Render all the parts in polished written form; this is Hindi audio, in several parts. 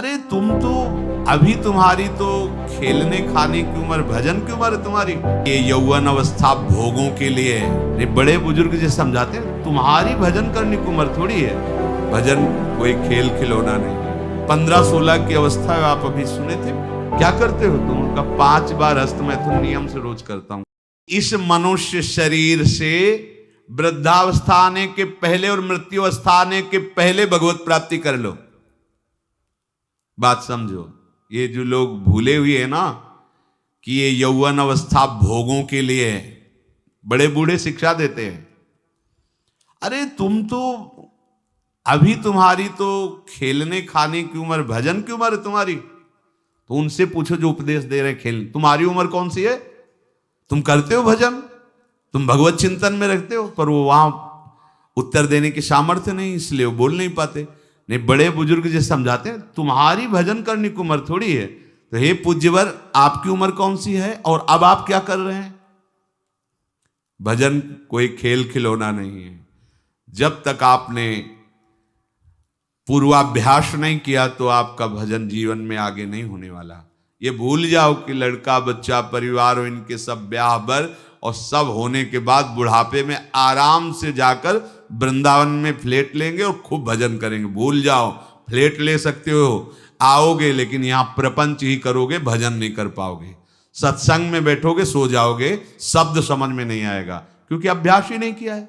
अरे तुम तो अभी तुम्हारी तो खेलने खाने की उम्र, भजन की उम्र है तुम्हारी। ये यौवन अवस्था भोगों के लिए है। ये बड़े बुजुर्ग जो समझाते हैं, तुम्हारी भजन करने की उम्र थोड़ी है। भजन कोई खेल खिलौना नहीं। 15-16 की अवस्था में आप अभी सुने थे। क्या करते हो तुम? उनका 5 बार हस्त मैथुन नियम से रोज करता हूं। इस मनुष्य शरीर से वृद्धावस्था आने के पहले और मृत्यु अवस्था आने के पहले भगवत प्राप्ति कर लो। बात समझो। ये जो लोग भूले हुए हैं ना कि ये यौवन अवस्था भोगों के लिए है, बड़े बूढ़े शिक्षा देते हैं। अरे तुम तो अभी तुम्हारी तो खेलने खाने की उम्र, भजन की उम्र है तुम्हारी। तो उनसे पूछो जो उपदेश दे रहे खेल, तुम्हारी उम्र कौन सी है? तुम करते हो भजन, तुम भगवत चिंतन में रखते हो, पर वो वहां उत्तर देने की सामर्थ्य नहीं, इसलिए वो बोल नहीं पाते। नहीं, बड़े बुजुर्ग जो समझाते हैं, तुम्हारी भजन करने की उम्र थोड़ी है। तो हे पूज्यवर, आपकी उम्र कौन सी है और अब आप क्या कर रहे हैं? भजन कोई खेल खिलौना नहीं है। जब तक आपने पूर्वाभ्यास नहीं किया तो आपका भजन जीवन में आगे नहीं होने वाला। ये भूल जाओ कि लड़का बच्चा परिवार और इनके सब ब्याह बर और सब होने के बाद बुढ़ापे में आराम से जाकर वृंदावन में फ्लैट लेंगे और खूब भजन करेंगे। भूल जाओ, फ्लैट ले सकते हो, आओगे, लेकिन यहां प्रपंच ही करोगे, भजन नहीं कर पाओगे। सत्संग में बैठोगे, सो जाओगे, शब्द समझ में नहीं आएगा, क्योंकि अभ्यास ही नहीं किया है।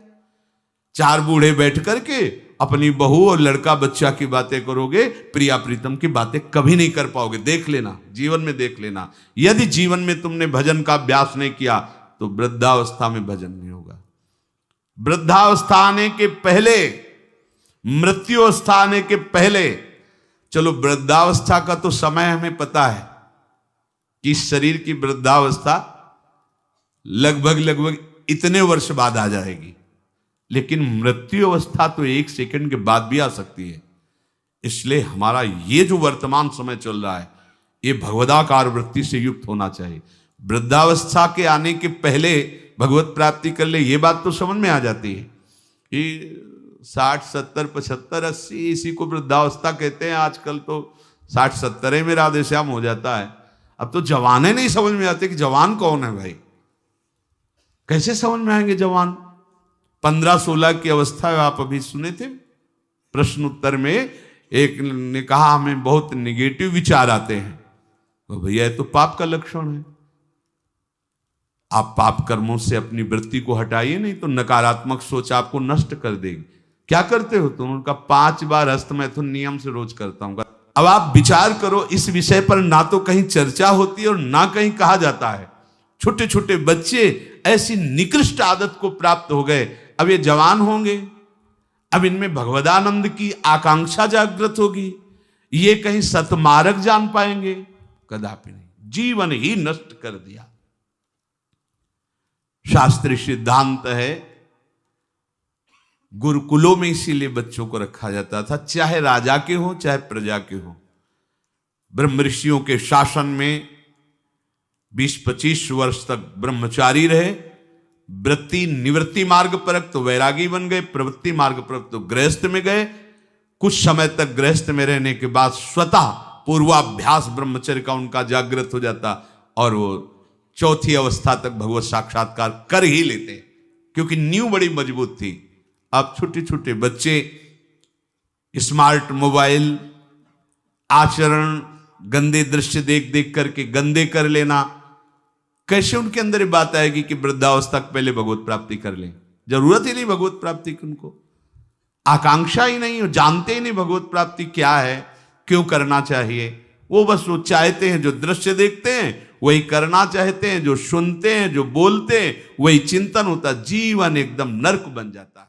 4 बूढ़े बैठ करके अपनी बहू और लड़का बच्चा की बातें करोगे, प्रिया प्रीतम की बातें कभी नहीं कर पाओगे। देख लेना, जीवन में देख लेना। यदि जीवन में तुमने भजन का अभ्यास नहीं किया तो वृद्धावस्था में भजन नहीं होगा। वृद्धावस्था आने के पहले, मृत्यु अवस्था आने के पहले, चलो वृद्धावस्था का तो समय हमें पता है कि शरीर की वृद्धावस्था लगभग इतने वर्ष बाद आ जाएगी, लेकिन मृत्यु अवस्था तो 1 सेकंड के बाद भी आ सकती है। इसलिए हमारा ये जो वर्तमान समय चल रहा है, ये भगवदाकार वृत्ति से युक्त होना चाहिए। वृद्धावस्था के आने के पहले भगवत प्राप्ति कर ले, ये बात तो समझ में आ जाती है कि 60, 70, 75, 80 इसी को वृद्धावस्था कहते हैं। आजकल तो 60-70 में राधे श्याम हो जाता है। अब तो जवाने नहीं समझ में आते कि जवान कौन है भाई। कैसे समझ में आएंगे जवान? 15-16 की अवस्था में आप अभी सुने थे प्रश्न उत्तर में, एक ने कहा हमें बहुत निगेटिव विचार आते हैं। तो भैया ये तो पाप का लक्षण है। आप पाप कर्मों से अपनी वृत्ति को हटाइए, नहीं तो नकारात्मक सोच आपको नष्ट कर देगी। क्या करते हो तुम? उनका 5 बार हस्त मैथुन नियम से रोज करता हूं। अब आप विचार करो, इस विषय पर ना तो कहीं चर्चा होती है और ना कहीं कहा जाता है। छोटे छोटे बच्चे ऐसी निकृष्ट आदत को प्राप्त हो गए। अब ये जवान होंगे, अब इनमें भगवदानंद की आकांक्षा जागृत होगी, ये कहीं सतमार्ग जान पाएंगे? कदापि नहीं। जीवन ही नष्ट कर दिया। शास्त्रीय सिद्धांत है, गुरुकुलों में इसीलिए बच्चों को रखा जाता था, चाहे राजा के हो चाहे प्रजा के हो। ब्रह्म ऋषियों के शासन में 20-25 वर्ष तक ब्रह्मचारी रहे। वृत्ति निवृत्ति मार्ग पर तो वैरागी बन गए, प्रवृत्ति मार्ग पर तो गृहस्थ में गए। कुछ समय तक गृहस्थ में रहने के बाद स्वतः पूर्वाभ्यास ब्रह्मचर्य का उनका जागृत हो जाता और वो 4थी अवस्था तक भगवत साक्षात्कार कर ही लेते, क्योंकि नींव बड़ी मजबूत थी। अब छोटे छोटे बच्चे स्मार्ट मोबाइल, आचरण, गंदे दृश्य देख देख करके गंदे कर लेना, कैसे उनके अंदर ये बात आएगी कि वृद्धावस्था पहले भगवत प्राप्ति कर लें? जरूरत ही नहीं भगवत प्राप्ति की, उनको आकांक्षा ही नहीं, जानते ही नहीं भगवत प्राप्ति क्या है, क्यों करना चाहिए। वो बस वो चाहते हैं, जो दृश्य देखते हैं वही करना चाहते हैं, जो सुनते हैं, जो बोलते हैं वही चिंतन होता। जीवन एकदम नर्क बन जाता है।